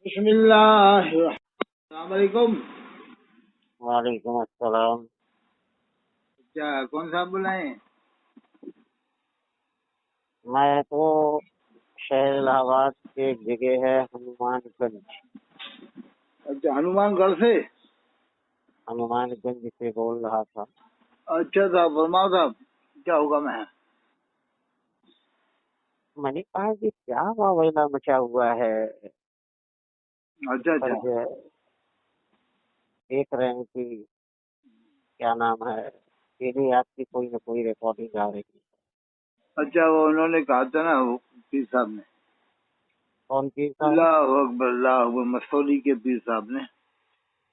بسم اللہ السلام علیکم. وعلیکم السلام. کیا کون صاحب بلائیں؟ میں تو شہر الہ آباد کی ایک جگہ ہے ہنومان گنج. اچھا، ہنومان گڑھ سے. ہنومان گنج سے بول رہا تھا. اچھا صاحب، فرماؤ صاحب، کیا ہوگا؟ میں نے کہا کہ کیا واویلا مچا ہوا ہے. اچھا پر اچھا جو ہے دیکھ رہے ہیں کہ کیا نام ہے ڈیلی آپ کی کوئی نہ کوئی ریکارڈنگ آ رہی ہے. اچھا، وہ انہوں نے کہا تھا نا، وہ پیر صاحب نے. کون کی صاحب؟ اللہ اکبر، اللہ اکبر. مسعودی کے پیر صاحب نے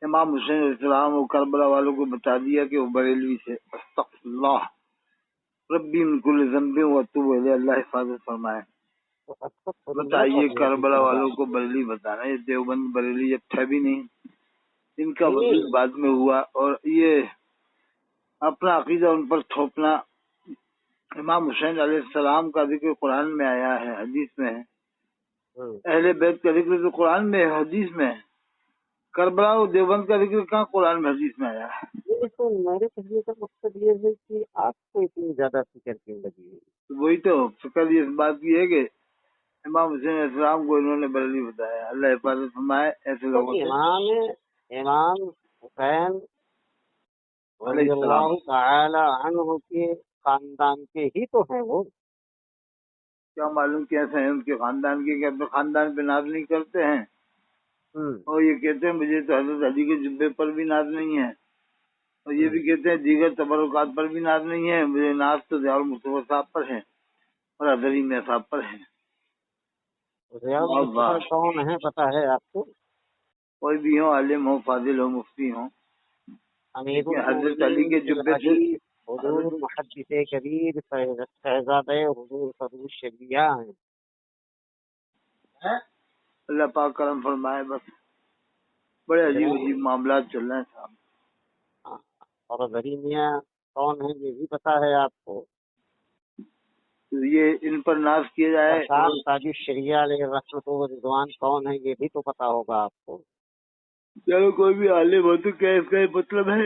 امام حسین علیہ السلام اور کربلا والوں کو بتا دیا کہ وہ بریلوی سے. استغفر اللہ ربی من کل ذنب واتوب الیہ. اللہ حفاظت فرمائے. بتائیے کربلا والوں کو بریلی بتانا، یہ دیوبند بریلی جب تھا بھی نہیں، ان کا وجود بعد میں ہوا، اور یہ اپنا عقیدہ ان پر تھوپنا. امام حسین علیہ السلام کا ذکر قرآن میں آیا ہے، حدیث میں ہے. اہل بیت کا ذکر تو قرآن میں ہے، حدیث میں ہے. کربلا اور دیوبند کا ذکر کہاں قرآن میں حدیث میں آیا ہے؟ تو میرے کہنے کا مقصد یہ ہے کہ آپ کو اتنی زیادہ فکر کیوں لگی ہے؟ وہی تو فکر اس بات کی ہے کہ امام حسین علیہ السلام کو انہوں نے بریلی بتایا. اللہ حفاظت فرمائے ایسے لوگوں سے. امام حسین علیہ رضی السلام اللہ تعالی عنہ کے خاندان کے ہی تو ہیں وہ. کیا معلوم کیسے ہیں ان کے خاندان کے، کہ اپنے خاندان پہ ناز نہیں کرتے ہیں، اور یہ کہتے ہیں مجھے تو حضرت علی کے جبے پر بھی ناز نہیں ہے، اور یہ بھی کہتے ہیں دیگر تبرکات پر بھی ناز نہیں ہے. مجھے ناز تو ضیاء المصطفیٰ صاحب پر ہے اور حضرت میں صاحب پر ہے. ضیاء المصطفیٰ کون ہے پتہ ہے آپ کو؟ کوئی بھی ہو، عالم ہو، فاضل ہو، مفتی ہو، امیر لیکن حضرت علی المومنین کے فی جبے سے الحدیث حضور محدث کبیر شہزادہ حضور فروز شریعہ ہیں. اللہ پاک کرم فرمائے. بس بڑے عجیب عجیب معاملات چل رہے ہیں صاحب. اور غریب میاں کون ہے یہ بھی پتہ ہے آپ کو؟ یہ ان پر ناز کیا جائے. سرکار تاج الشریعہ علیہ رحمت و رضوان کون ہے یہ بھی تو پتہ ہوگا آپ کو. چلو کوئی بھی عالم ہو تو کیا اس کا مطلب ہے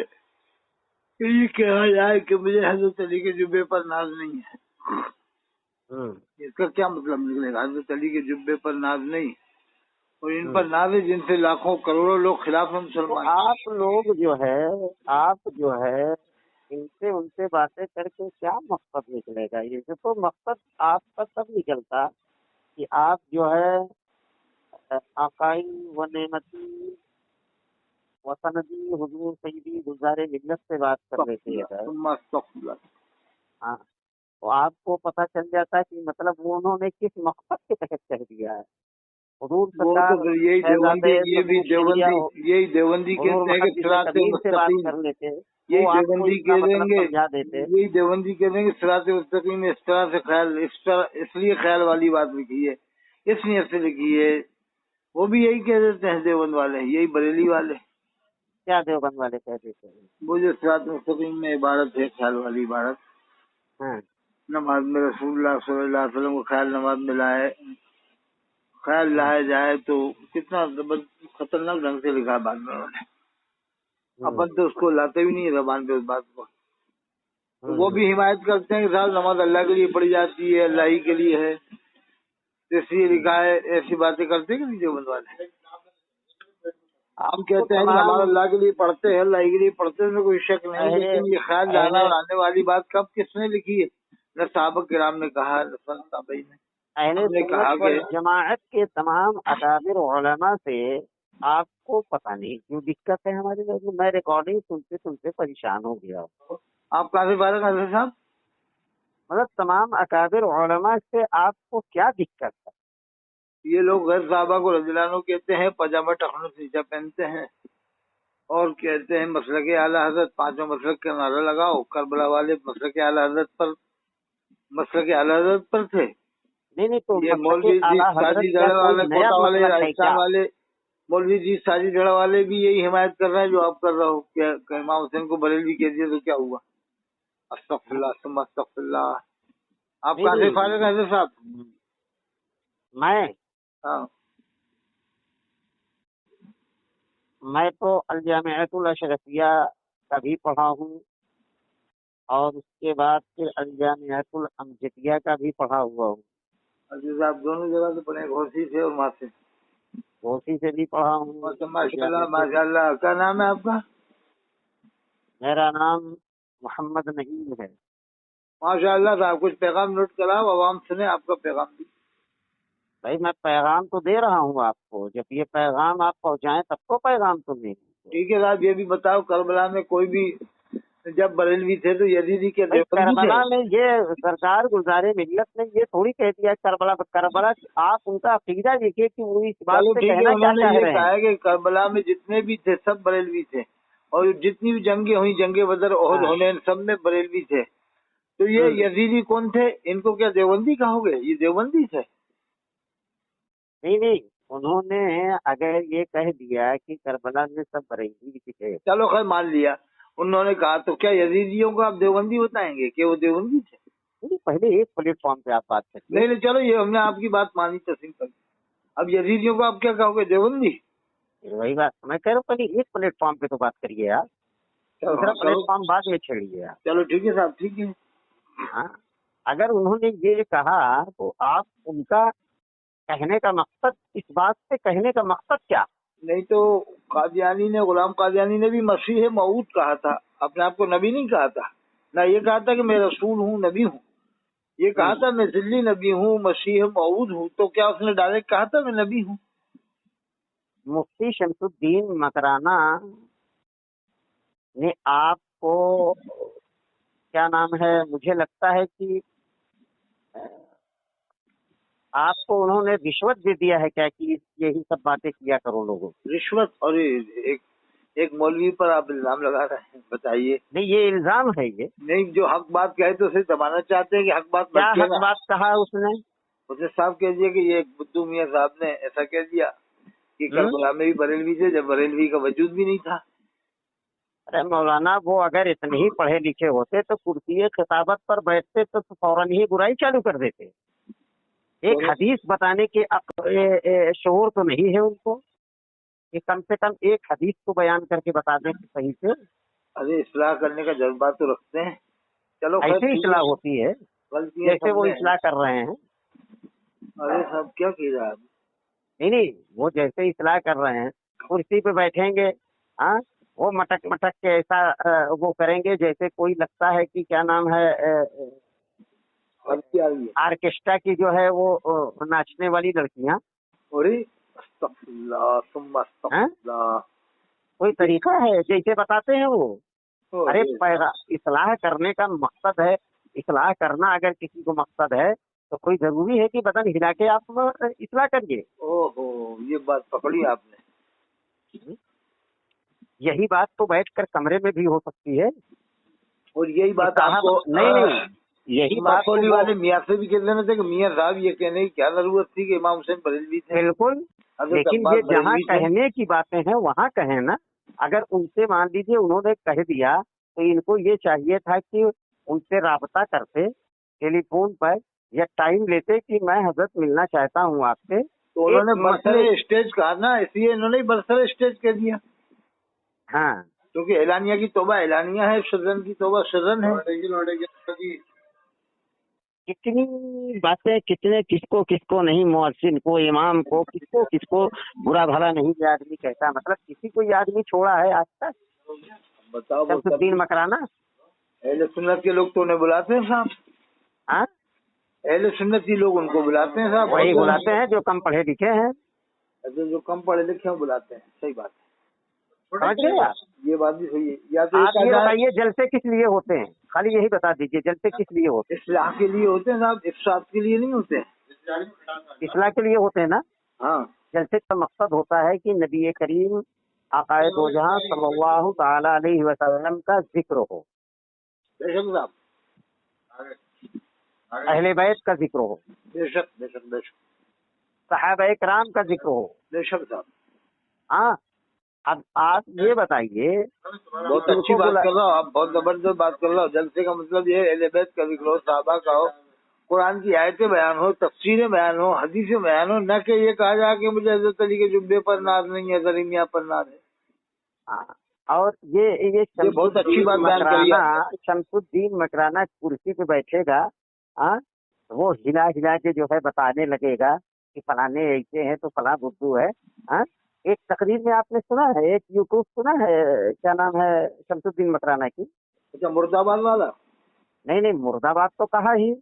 کہ یہ کہا جائے کہ مجھے حضرت علی کے جبے پر ناز نہیں ہے. اس کا کیا مطلب نکلے گا؟ حضرت علی کے جبے پر ناز نہیں، اور ان پر ناز ہے جن سے لاکھوں کروڑوں لوگ خلاف ہیں مسلمان. آپ لوگ جو ہے ان سے باتیں کر کے کیا مقصد نکلے گا؟ یہ تو مقصد آپ کا تب نکلتا کہ آپ جو ہے آقائی و نعمتی وسندی حضور سیدی گلزار ملت سے بات کر لیتے ہیں. ہاں، تو آپ کو پتہ چل جاتا کہ مطلب وہ انہوں نے کس مقصد کے تحت کہہ دیا ہے. حضور وہ تو سرکار پھر یہی دیوبندی، یہ بھی دیوبندی حضور کہتے ہیں کہ محدث صراط کبیر سے بات مستقیم. کر لیتے، یہی وہ آپ کو دیوبندی اس کا کہہ دیں مطلب گے، سمجھا دیتے. یہی دیوبندی کہہ دیں گے صراط مستقیم اس طرح سے خیال، اس لیے خیال والی بات لکھی ہے، اس نیت سے لکھی ہے. وہ بھی یہی کہہ دیتے ہیں دیوبند والے، یہی بریلی والے. کیا دیوبند والے کہہ دیتے ہیں؟ وہ جو صراط مستقیم میں عبارت ہے، خیال والی عبارت. نماز میں رسول اللہ صلی اللہ علیہ وسلم کو خیال نماز میں لائے، خیال لایا جائے تو کتنا خطرناک ڈھنگ سے لکھا ہے بعد میں انہوں نے. اپن تو اس کو لاتے بھی نہیں زبان پہ اس بات کو. وہ بھی حمایت کرتے ہیں کہ صاحب نماز اللہ کے لیے پڑھی جاتی ہے، اللہ ہی کے لیے ہے، اس لیے لکھا ہے. ایسی باتیں کرتے ہیں کہ نہیں دیوبند والے. ہم کہتے ہیں کہ نماز اللہ کے لیے پڑھتے ہیں، اللہ کے لیے پڑھتے ہیں، اس میں کوئی شک نہیں، لیکن یہ خیال لانا اور آنے والی بات کب کس نے لکھی ہے؟ نہ صحابہ کرام نے کہا، نہ سنت تابعین نے. اہل سنت والجماعت کے تمام اکابر علماء سے آپ کو پتہ نہیں کیوں دقت ہے ہمارے لوگ. میں ریکارڈنگ سنتے پریشان ہو گیا. آپ کافی بارہ حضرت صاحب، مطلب تمام اکابر علماء سے آپ کو کیا دقت ہے؟ یہ لوگ غیر صحابہ کو رضی اللہ عنہ کہتے ہیں، پاجامہ ٹخنوں سے نیچا پہنتے ہیں، اور کہتے ہیں مسلک اعلیٰ حضرت. پانچوں مسلک کا نعرہ لگاؤ. کربلا والے مسلک اعلیٰ حضرت پر تھے. نہیں تو یہ مولوی جی ساجی ڈڑے والے، کوٹا والے، راجستھان والے مولوی جی ساجی ڈڑا والے بھی یہی حمایت کر رہے ہیں جو آپ کر رہے ہو کہ امام حسین کو بریلوی کہہ دیا تو کیا ہوا؟ استغفر اللہ ثم استغفر اللہ. آپ کہاں سے فارغ ہیں حضرت صاحب؟ میں ہاں میں تو الجامعۃ الاشرفیہ کا بھی پڑھا ہوں، اور اس کے بعد پھر الجامعۃ الامجدیہ کا بھی پڑھا ہوا ہوں۔ عزیز آپ دونوں جگہ سے پڑھے، گھوسی سے اور وہاں سے؟ گھوسی سے بھی پڑھا ہوں۔ ماشاء اللہ ماشاء اللہ۔ کیا نام ہے آپ کا؟ میرا نام محمد نعیم ہے۔ ماشاء اللہ صاحب، کچھ پیغام نوٹ کراؤ، عوام سنے آپ کا پیغام بھی۔ بھائی میں پیغام تو دے رہا ہوں آپ کو، جب یہ پیغام آپ پہنچائیں تب تو پیغام تو دیں گے۔ ٹھیک ہے صاحب، یہ بھی بتاؤ کربلا میں کوئی بھی جب بریلوی تھے تو یزیدی کے دیوبندی تھے؟ کربلا میں یہ سرکار گلزار ملت نے یہ تھوڑی کہہ دیا کربلا آپ ان کا عقیدہ دیکھیے کہ وہ اس بات چلو سے ٹھیک ہے، کہنا کیا انہوں نے چاہ یہ رہے کہا ہیں۔ ہے کہ کربلا میں جتنے بھی تھے سب بریلوی تھے، اور جتنی بھی جنگیں ہوئی، جنگ بدر، احد، حنین، سب میں بریلوی تھے۔ تو یہ یزیدی کون تھے؟ ان کو کیا دیوبندی کہو گے؟ یہ دیوبندی تھے؟ نہیں، انہوں نے اگر یہ کہہ دیا کہ کربلا میں سب بریلوی تھے، چلو خیر مان لیا انہوں نے کہا، تو کیا یزیدیوں کو آپ دیوبندی بتائیں گے کہ وہ دیوبندی تھے؟ پہلے ایک پلیٹ فارم پہ آپ بات کرتے نہیں چلو، یہ ہم نے آپ کی بات مانی، تسلیم کر دی۔ اب یزیدیوں کو آپ کیا کہو گے؟ دیوبندی؟ وہی بات میں کہہ رہا ہوں، پہلے ایک پلیٹ فارم پہ تو بات کریے یار، دوسرا پلیٹ فارم بعد میں چھیڑیے آپ۔ چلو ٹھیک ہے صاحب، ٹھیک ہے۔ ہاں، اگر انہوں نے یہ کہا تو آپ ان کا کہنے کا مقصد، اس بات سے کہنے کا مقصد کیا؟ نہیں تو قادیانی نے، غلام قادیانی نے بھی مسیح موعود کہا تھا، اپنے آپ کو نبی نہیں کہا تھا، نہ یہ کہا تھا کہ میں رسول ہوں، نبی ہوں، یہ کہا تھا میں ذلی نبی ہوں، مسیح موعود ہوں۔ تو کیا اس نے ڈائریکٹ کہا تھا میں نبی ہوں؟ مفتی شمس الدین مکرانہ نے آپ کو کیا نام ہے، مجھے لگتا ہے کہ آپ کو انہوں نے رشوت دے دیا ہے کیا کہ یہی سب باتیں کیا کرو لوگوں؟ رشوت؟ اور ایک مولوی پر آپ الزام لگا رہے ہیں، بتائیے۔ نہیں، یہ الزام ہے، یہ نہیں، جو حق بات کہے تو اسے دبانا چاہتے ہیں کہ حق بات کیا مت حق کہنا۔ بات کہا اس نے؟ اسے صاحب کہہ دیا کہ یہ بدو میاں صاحب نے ایسا کہہ دیا کہ کربلا میں بھی بریلوی تھے جب بریلوی کا وجود بھی نہیں تھا۔ ارے مولانا، وہ اگر اتنے ہی پڑھے لکھے ہوتے تو کرسی خطابت پر بیٹھتے تو فوراً ہی برائی چالو کر دیتے۔ ایک حدیث بتانے کے شعور تو نہیں ہے ان کو کہ کم سے کم ایک حدیث کو بیان کر کے بتا دیں کہ صحیح سے۔ ارے اصلاح کرنے کا جذبہ تو رکھتے ہیں۔ چلو خیر، ایسے اصلاح ہوتی ہے غلطیاں جیسے وہ اصلاح کر رہے ہیں۔ ارے صاحب کیا کہہ رہا ہے؟ نہیں، وہ جیسے اصلاح کر رہے ہیں، کرسی پہ بیٹھیں گے، ہاں، وہ مٹک مٹک کے ایسا وہ کریں گے جیسے کوئی لگتا ہے کہ کیا نام ہے، آرکیسٹرا کی جو ہے وہ ناچنے والی لڑکیاں۔ استغفر اللہ ثم استغفر اللہ۔ کوئی طریقہ ہے جیسے بتاتے ہیں وہ؟ ارے اصلاح کرنے کا مقصد ہے، اصلاح کرنا اگر کسی کو مقصد ہے تو کوئی ضروری ہے کہ بدن ہلا کے آپ اصلاح کریے۔ یہ بات پکڑی آپ نے۔ یہی بات تو بیٹھ کر کمرے میں بھی ہو سکتی ہے، اور یہی بات آپ کو نہیں یہی بات والے میاں سے بھی کہہ لینا تھا کہ میاں صاحب یہ کہنے کی کیا ضرورت تھی کہ امام حسین بریلوی تھے؟ بالکل، لیکن یہ جہاں کہنے کی باتیں ہیں وہاں کہیں نا۔ اگر ان سے مان لیجیے انہوں نے کہہ دیا تو ان کو یہ چاہیے تھا کہ ان سے رابطہ کرتے ٹیلی فون پر یا ٹائم لیتے کہ میں حضرت ملنا چاہتا ہوں آپ سے۔ تو انہوں نے برسر اسٹیج کہا نا، اس لیے انہوں نے برسر اسٹیج کہہ دیا۔ ہاں، کیونکہ اعلانیہ کی توبہ اعلانیہ ہے، سرن کی توبہ سرن ہے۔ کتنی باتیں، کتنے کس کو نہیں، مؤذن کو، امام کو، کس کو برا بھلا نہیں یہ آدمی کہتا، مطلب کسی کو یہ آدمی چھوڑا ہے آج تک؟ بتاؤ، شمس الدین مکرانہ اہل سنت کے لوگ تو انہیں بلاتے ہیں صاحب۔ ہاں، اہل سنت ہی لوگ ان کو بلاتے ہیں صاحب۔ وہی بلاتے ہیں جو کم پڑھے لکھے ہیں، جو کم پڑھے لکھے ہیں بلاتے ہیں، صحیح بات ہے۔ یہ بات بھی صحیح ہے۔ یا تو آپ یہ بتائیے جلسے کس لیے ہوتے ہیں؟ خالی یہی بتا دیجیے جلسے کس لیے ہوتے ہیں؟ اصلاح کے لیے ہوتے ہیں صاحب، افساد کے لیے نہیں ہوتے ہیں۔ اصلاح کے لیے ہوتے ہیں نا۔ ہاں، جلسے کا مقصد ہوتا ہے کہ نبی کریم عقائد دو جہاں صلی اللہ تعالی علیہ وسلم کا ذکر ہو، بے شک صاحب، اہل بیت کا ذکر ہو، بے شک بے شک بے شک، صحابہ کرام کا ذکر ہو۔ بے شک صاحب۔ ہاں، اب آپ یہ بتائیے، بہت اچھی بات کر رہا ہو آپ، بہت زبردست بات کر رہا ہو۔ جلسے کا مطلب یہ اہل بیت کا ذکر ہو، صحابہ کا ہو، قرآن کی آیتیں بیان ہو، تفسیریں بیان ہو، حدیثیں بیان ہو، نہ کہ یہ کہا جائے کہ مجھے حضرت علی کے جبے پر ناز نہیں ہے، زرینیہ پر ناز ہے۔ हाँ, और ये बहुत अच्छी बात बयान करी आपने। शमसुद्दीन मकराना कुर्सी पे बैठेगा, हाँ, वो हिला हिला के जो है बताने लगेगा कि फलाने ऐसे हैं तो फला बुद्धू है। हाँ, एक तकरीर में आपने सुना है, एक यूट्यूब सुना है, क्या नाम है शमसुद्दीन मकराना की? अच्छा, मुर्दाबाद वाला? नहीं, मुर्दाबाद तो कहा ही।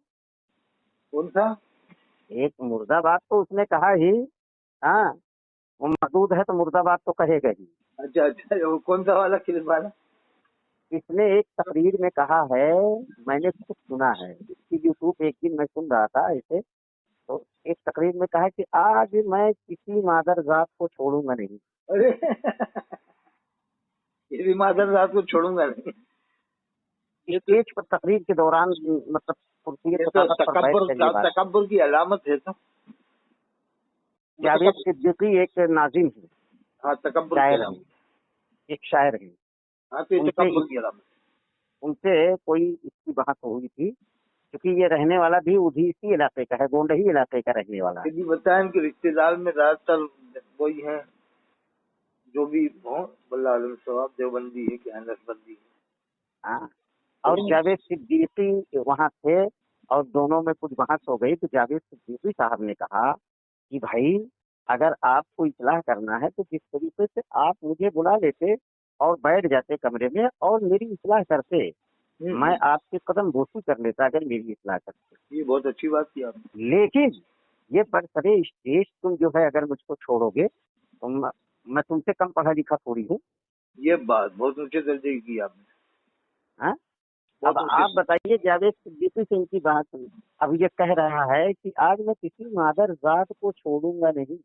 कौन सा? एक मुर्दाबाद तो उसने कहा ही। हाँ, वो मौजूद है तो मुर्दाबाद तो कहेगा ही। अच्छा, वो कौन सा वाला क्लिप वाला? इसने एक तकरीर में कहा है, मैंने खुद सुना है इसकी यूट्यूब, एक दिन मैं सुन रहा था ऐसे, तो एक तकरीर में कहा कि आज मैं किसी मादर जात को छोड़ूंगा नहीं। अरे किसी मादर जात को छोड़ूंगा नहीं, ये स्टेज पर तकरीर के दौरान मतलब कुर्सी तो तकब्बुर की अलामत है। तो जावेद सिद्दीकी एक नाजिम है, हाँ, तकब्बुर शायर है, एक शायर है। हाँ, तो ये तकब्बुर की अलामत। उनसे कोई इसकी बात हुई थी, क्योंकि ये रहने वाला भी इसी इलाके का है, गोंडही इलाके का रहने वाला है। बताएं कि रिश्तेदार में ज्यादातर वही है जो भी हो, बल्ला आलम सवाब देवबंदी है कि नसबंदी है। हाँ, और जावेद सिद्दीकी वहाँ थे और दोनों में कुछ बहस हो गई, तो जावेद सिद्दीकी साहब ने कहा कि भाई अगर आपको इस्लाह करना है तो जिस तरीके से आप मुझे बुला लेते और बैठ जाते कमरे में और मेरी इस्लाह करते, मैं आपके कदम बोसी कर लेता अगर मेरी इस्लाह करते। ये बहुत अच्छी बात की आपने। लेकिन ये बरसरे स्टेज तुम जो है अगर मुझको छोड़ोगे तो मैं तुमसे कम पढ़ा लिखा थोड़ी हूँ। ये बात बहुत ऊंचे दर्जे की आपने। हाँ, अब आप बताइए, जावेद सिद्दीकी से इनकी बात हुई, अब ये कह रहा है कि आज मैं किसी मादर जात को छोड़ूंगा नहीं।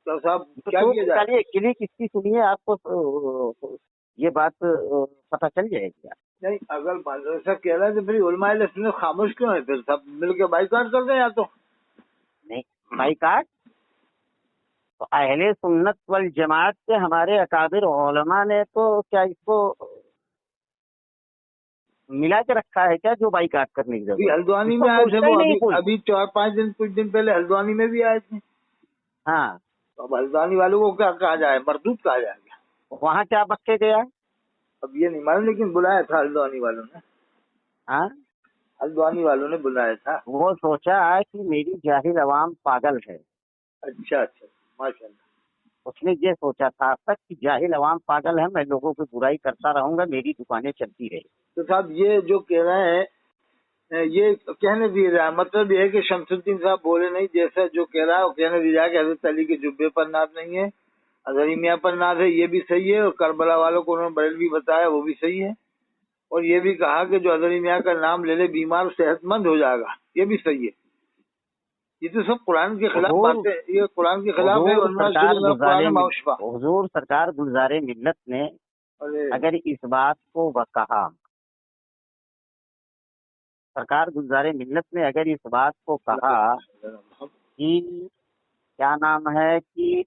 तो साहब क्या किया जाए? चलिए क्लिक इसकी सुनिए, आपको ये बात पता चल जाएगी। नहीं, अगर मदरसा कह रहा है तो फिर उलमाए सुन्नत खामोश क्यों है? फिर सब मिलकर बाइकाट कर दें। या तो नहीं बाइकाट तो अहले सुन्नत वल जमात के हमारे अकाबिर उलमा ने तो क्या इसको मिला के रखा है क्या जो बाइकाट करने की जरूरत? हल्द्वानी में आए थे वो, अभी 4-5 दिन कुछ दिन पहले हल्द्वानी में भी आए थे। हाँ, तो अब हल्द्वानी वालों को क्या कहा जाए, मरदूत कहा जाएगा? वहाँ क्या बक्के गया? अब ये नहीं मालूम, लेकिन बुलाया था हल्द्वानी वालों ने। हाँ, हल्द्वानी वालों ने बुलाया था। वो सोचा कि मेरी जाहिल अवाम पागल है। अच्छा, माशाल्लाह। उसने ये सोचा था तक कि जाहिल अवाम पागल है, मैं लोगों की बुराई करता रहूंगा, मेरी दुकानें चलती रही। तो साहब ये जो कह रहे हैं ये कहने दिया जाए, मतलब ये है कि शमसुद्दीन साहब बोले नहीं, जैसा जो कह रहा है वो कहने दिया जाए कि हजरत अली के जुब्बे पर नाज नहीं है, अजहरी मियाँ पर नाज है, ये भी सही है। और करबला वालों को उन्होंने बरेलवी बताया, वो भी सही है। और ये भी कहा कि जो अजहरी मियाँ का नाम ले ले बीमार सेहतमंद हो जाएगा, ये भी सही है। ये तो सब कुरान के खिलाफ बातें, ये कुरान के खिलाफ है। हुजूर सरकार गुलजारे मिल्लत ने अगर इस बात को कहा, सरकार गुलजारे मिल्लत ने अगर इस बात को कहा कि क्या नाम है कि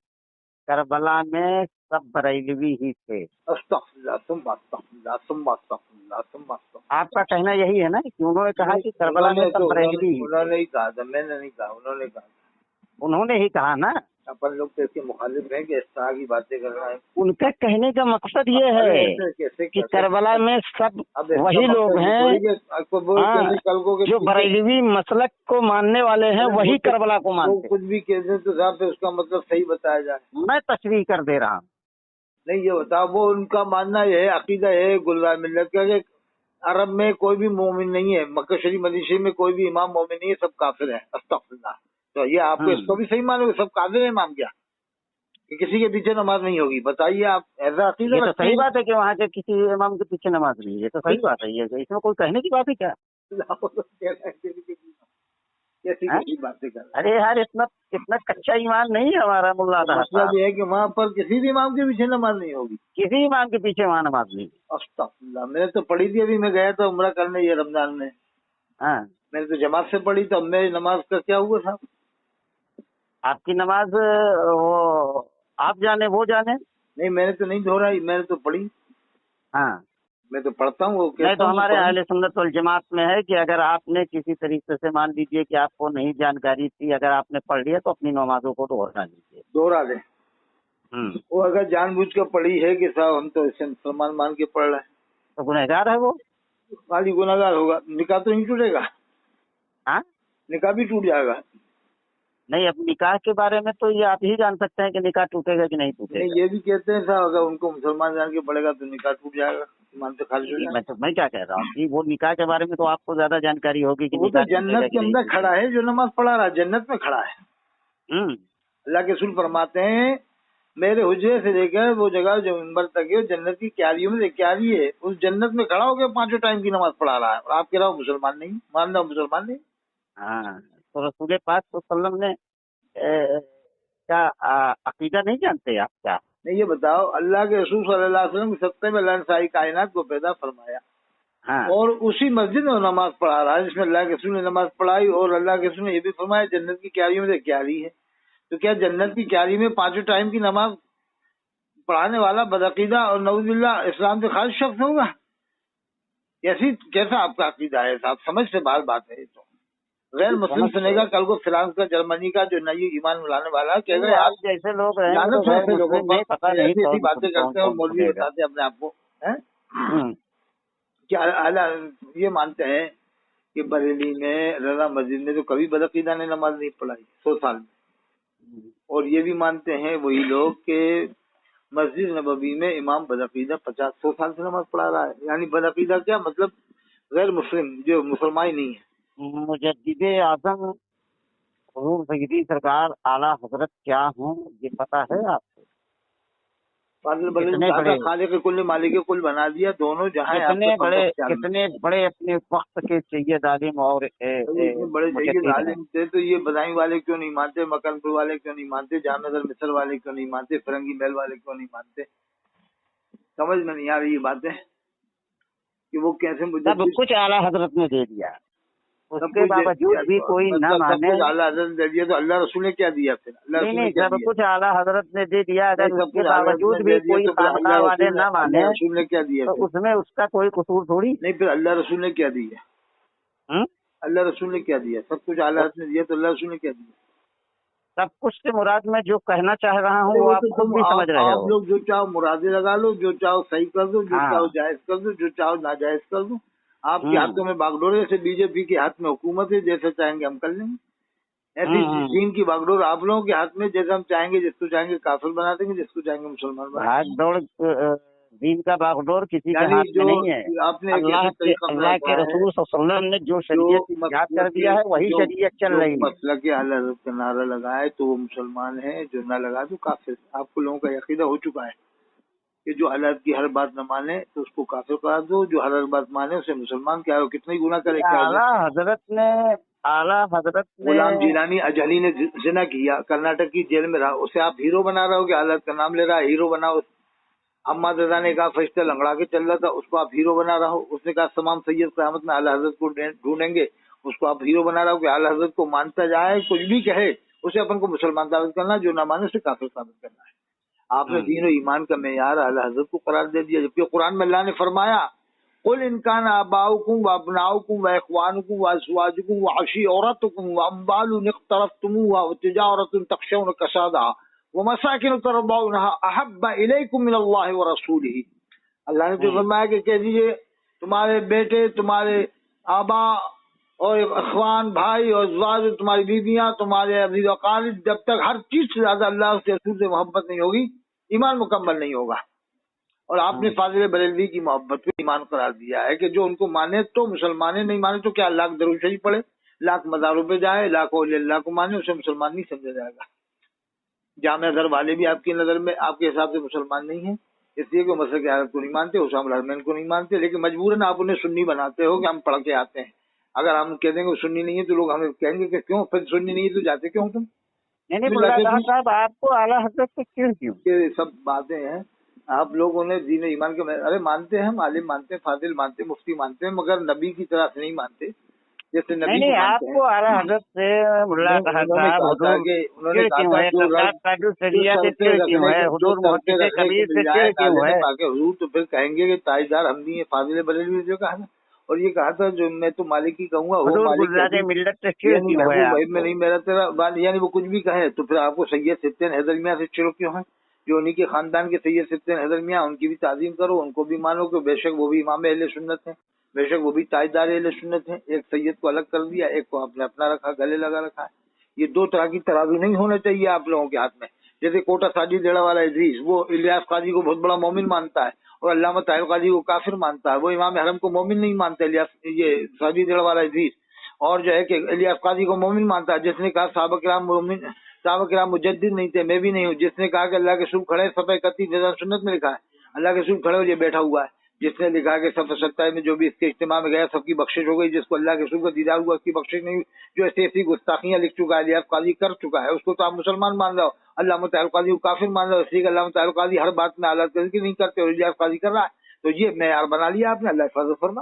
करबला में सब बरेलवी ही थे, आपका कहना यही है ना कि उन्होंने कहा कि करबला में सब बरेलवी ही? उन्होंने ही कहा था, मैंने नहीं कहा, उन्होंने कहा। उन्होंने ही कहा ना। अपन लोग तो इसके मुखालिफ हैं कि इस तरह की बातें कर रहे हैं। उनका कहने का मकसद ये है कि करबला में सब वही लोग हैं जो बरेलवी मसलक को मानने वाले हैं, वही करबला को मानते। कुछ भी कह दें तो साहब उसका मतलब सही बताया जाए। मैं तशरीह कर दे रहा हूँ। नहीं, ये बताओ, वो उनका मानना ये है, अकीदा है गुलजार मिल्लत का कि अरब में कोई भी मोमिन नहीं है, मक्का शरीफ मदीना शरीफ में कोई भी इमाम मोमिन नहीं है, सब काफिर हैं। अस्तगफिरुल्लाह। तो ये आपको इसको भी सही मानोगे, सब काफिर है इमाम क्या? कि किसी के पीछे नमाज नहीं होगी? बताइए आप। ऐसा अकीदा? ये तो सही बात है कि वहाँ के किसी इमाम के पीछे नमाज नहीं है, ये तो सही बात है। ये इसमें कोई कहने की बात है क्या? कैसी बातें कर? अरे यार, इतना कच्चा ईमान नहीं है हमारा मुल्ला। मतलब ये है कि वहाँ पर किसी भी इमाम के पीछे नमाज नहीं होगी, किसी इमाम के पीछे वहाँ नमाज नहीं। अस्तगफिरुल्लाह। मैंने तो पढ़ी थी, अभी मैं गया था उम्रा करने ये रमजान में। हाँ, मैंने तो जमात से पढ़ी, तो मेरी नमाज का क्या हुआ था? आपकी नमाज वो आप जाने वो जाने। नहीं, मैंने तो नहीं दोहराई, मैंने तो पढ़ी। हाँ, मैं तो पढ़ता हूँ। नहीं, तो हमारे अहले सुन्नत वल जमात में है कि अगर आपने किसी तरीके से मान लीजिए कि आपको नहीं जानकारी थी, अगर आपने पढ़ लिया तो अपनी नमाजों को दोहरा लीजिए, दोहरा दे। वो अगर जानबूझ कर पढ़ी है कि साहब हम तो इसे मुसलमान मान के पढ़ रहे हैं, तो गुनहगार है वो। खाली गुनाहगार होगा, निकाह तो नहीं टूटेगा। हाँ, निकाह भी टूट जाएगा। नहीं, अब निकाह के बारे में तो ये आप ही जान सकते हैं कि निकाह टूटेगा कि नहीं नहीं, टूटेगा। ये भी कहते हैं साहब अगर उनको मुसलमान जान के पड़ेगा तो निकाह टूट जाएगा, ईमान से खारिज हो जाएगा। मैं क्या कह रहा हूँ कि वो निकाह के बारे में तो आपको ज्यादा जानकारी होगी कि वो तो निकाह टूटेगा जन्नत कि के नहीं अंदर टूटेगा। खड़ा है, जो नमाज पढ़ा रहा है जन्नत में खड़ा है। अल्लाह के रसूल फरमाते हैं मेरे हुजरे से लेकर वो जगह जो मिंबर तक है जन्नत की क्यारियों में से क्यारी है, उस जन्नत में खड़ा होकर 5 टाइम की नमाज पढ़ा रहा है, और आप कह रहे हो मुसलमान नहीं, मान रहा मुसलमान नहीं। हाँ, तो रसूल पाक सल्लल्लाहु अलैहि वसल्लम ने क्या अकीदा नहीं जानते आप क्या? नहीं, ये बताओ अल्लाह के रसूल सल्लल्लाहु अलैहि वसल्लम की सत्ते में अल्लाह ने सारी कायनात को पैदा फरमाया। हाँ, और उसी मस्जिद में नमाज पढ़ा रहा है जिसमें अल्लाह के रसूल ने नमाज पढ़ाई, और अल्लाह के रसूल ने ये भी फरमाया जन्नत की क्यारियों में से क्यारी है। तो क्या जन्नत की क्यारी में 5 टाइम की नमाज पढ़ाने वाला बदअकीदा और नऊजुबिल्लाह इस्लाम से खारिज शख्स होगा? कैसा आपका अकीदा है साहब? समझ से बाहर बात है। तो गैर मुस्लिम सुनेगा कल को फ्रांस का, जर्मनी का जो नई ईमान मिलाने वाला कहेगा आप जैसे लोग हैं तो ऐसे लोगों मुस्लिम नहीं, पता नहीं ऐसी बातें करते हैं और मौलवी बताते हैं अपने आप को हैं। क्या आला ये मानते हैं कि बरेली में रजा मस्जिद में तो कभी बदअकीदा ने नमाज नहीं पढ़ाई 100 साल में, और ये भी मानते हैं वही लोग के मस्जिद नबवी में इमाम बदअकीदा 50-100 साल से नमाज पढ़ा रहा है। यानी बदअकीदा क्या मतलब? गैर मुस्लिम, जो मुसलमान ही नहीं है। मुजद्दिद आज़म हुजूर सय्यदी सरकार आला हजरत क्या हूँ ये पता है आपको? कितने बड़े खालिक कुल मालिक कुल बना दिया, दोनों जहाँ कितने बड़े अपने वक्त के सैयद आलिम और बड़े सैयद आलिम थे। तो ये बदायूं वाले क्यों नहीं मानते, मकनपुर वाले क्यों नहीं मानते, जामनगर मिसर वाले क्यों नहीं मानते, फिरंगी महल वाले क्यों नहीं मानते? समझ में नहीं आ रही ये बातें कि वो कैसे मुझे सब कुछ आला हजरत ने दे दिया, उसके बावजूद भी कोई न माने। आला हजरत ने दे दिया तो अल्लाह रसूल ने क्या दिया फिर? नहीं, सब कुछ आला हजरत ने दे दिया, अगर उसके बावजूद भी कोई खानका वाले न माने रसूल ने क्या दिया? तो उसमें उसका कोई कसूर थोड़ी नहीं। फिर अल्लाह रसूल ने क्या दिया? अल्लाह रसूल ने क्या दिया? सब कुछ आला हजरत ने दिया तो अल्लाह रसूल ने क्या दिया? सब कुछ से मुराद मैं जो कहना चाह रहा हूँ वो आप खुद भी समझ रहे हो। आप लोग जो चाहो मुरादे लगा लो, जो चाहो सही कर दो, जो चाहो जायज कर दो, जो चाहो नाजायज कर दो। आपके हाथों में बागडोर, जैसे बीजेपी के हाथ में हुकूमत है, जैसे चाहेंगे हम कर लेंगे। ऐसी दीन की बागडोर आप लोगों के हाथ में, जैसे हम चाहेंगे जिसको चाहेंगे काफिर बना देंगे, जिसको चाहेंगे मुसलमान बना देंगे। दीन का बागडोर किसी के हाथ में नहीं है। आपने अल्लाह के रसूल सल्लल्लाहु अलैहि वसल्लम ने जो शरीयत इजाद कर दिया है वही शरीयत चल रही है। मसला के आला हज़रत का नारा लगाए तो वो मुसलमान है, जो ना लगा तो काफिर। आपको लोगों का यकीदा हो चुका है कि जो अल्लाह की हर बात न माने तो उसको काफिर करा दो, जो हर बात माने उसे मुसलमान। क्या हो, कितनी गुनाह करे? आला हजरत ने गुलाम जिलानी अजली ने जिना किया, कर्नाटक की जेल में रहा, उसे आप हीरो बना रहे हो कि अल्लाह का नाम ले रहा है, हीरो बनाओ। अम्माद रजा ने कहा फरिश्ता लंगड़ा के चल रहा था, उसको आप हीरो बना रहा हो। उसने कहा तमाम सैयद क़यामत में आला हजरत को ढूंढेंगे, उसको आप हीरो बना रहा हो कि आला हजरत को मानता जाए, कुछ भी कहे उसे अपन को मुसलमान साबित करना, जो ना माने उसे काफिर साबित करना है। आपने दीन और ईमान का मेयार आला हजरत को करार दे दिया, जबकि कुरान में अल्लाह ने फरमाया कुल इनकान आबाउकुम व अबनाउकुम व इख्वानुकुम व अज़वाजुकुम व अशीरतुकुम व अम्वालुन इख्तरफ्तमुहा व तिजारतुन तख्शौन कसादहा व मसाकिन तरदौनहा अहब्ब इलैकुम मिनल्लाहि व रसूलिही। अल्लाह ने तो फरमाया कि कह दीजिए तुम्हारे बेटे, तुम्हारे आबा और इख्वान भाई और अज़वाज, तुम्हारी बीवियां, तुम्हारे अज़ीज़ व क़ारिब, जब तक हर चीज से ज्यादा अल्लाह के रसूल से मोहब्बत नहीं होगी ईमान मुकम्मल नहीं होगा। और आपने फाजिल बरेलवी की मोहब्बत को ईमान करार दिया है कि जो उनको माने तो मुसलमान, नहीं माने तो क्या लाख दरूद शरीफ पढ़े, लाख मज़ारों पे जाए, लाख औलिया अल्लाह को माने, उसे मुसलमान नहीं समझा जाएगा। जामिया घर वाले भी आपकी नज़र में आपके हिसाब से मुसलमान नहीं है, इसलिए कि मसले की हालत को नहीं मानते, उसामा हरमैन को नहीं मानते, लेकिन मजबूरन आप उन्हें सुन्नी बनाते हो कि हम पढ़ के आते हैं। अगर हम कह देंगे सुन्नी नहीं है तो लोग हमें कहेंगे कि क्यों फिर सुन्नी नहीं है तो जाते क्यों तुम? नहीं साहब, आपको आला हजरत से क्यों ये सब बातें हैं। आप लोगों ने दीन ईमान के अरे मानते हैं, हम आलिम मानते हैं, फाजिल मानते हैं, मुफ्ती मानते हैं, मगर नबी की तरह से नहीं मानते जैसे नबी नहीं, आपको आला हजरत से मुल्ला कहा था, उन्होंने तो फिर कहेंगे कि ताजदार हम नहीं है, फाजिल बरेलवी जो कहा था। और ये कहा था जो मैं तो मालिक ही कहूँगा वो नहीं मेरा तेरा, यानी वो कुछ भी कहे तो फिर आपको सैयद सिद्दीन हैदर मियां से चिड़ो क्यों है? جو انہی کے خاندان کے سید سبت حضرت میاں، ان کی بھی تعظیم کرو، ان کو بھی مانو کہ بے شک وہ بھی امام اہل سنت ہیں، بے شک وہ بھی تاجدار اہل سنت ہیں۔ ایک سید کو الگ کر دیا، ایک کو آپ نے اپنا رکھا، گلے لگا رکھا ہے۔ یہ دو طرح کی ترازو نہیں ہونا چاہیے آپ لوگوں کے ہاتھ میں۔ جیسے کوٹا ساجد ڈیڑا والا ادریس، وہ الیاس قاضی کو بہت بڑا مومن مانتا ہے اور علامہ طاہر قاضی کو کافر مانتا ہے، وہ امام حرم کو مومن نہیں مانتا یہ ساجد ڈیڑا والا ادریس، اور جو ہے کہ الیاس قاضی کو مومن مانتا ہے، جس نے کہا صحابہ کرام مومن، صحابہ کرام مجدد نہیں تھے، میں بھی نہیں ہوں، جس نے کہا کہ اللہ کے رسول کھڑے صفحہ 31 جیسا سنت میں لکھا ہے، اللہ کے رسول کھڑے ہو یہ بیٹھا ہوا ہے، جس نے لکھا کہ صفحہ 27 میں جو بھی اس کے اجتماع میں گیا سب کی بخشش ہو گئی، جس کو اللہ کے رسول کا دیدار ہوا اس کی بخشش نہیں ہوئی، جو ایسی گستاخیاں لکھ چکا ہے الیاس قاضی کر چکا ہے، اس کو تو آپ مسلمان مان رہے ہو، علامہ طاہر قاضی کو کافر مان رہے ہو، اس لیے کہ علامہ طاہر قاضی ہر بات میں اعلیٰ تذکیر نہیں کرتے اور الیاس قاضی کر رہا ہے، تو یہ معیار بنا لیا آپ نے، اللہ حفاظت فرما۔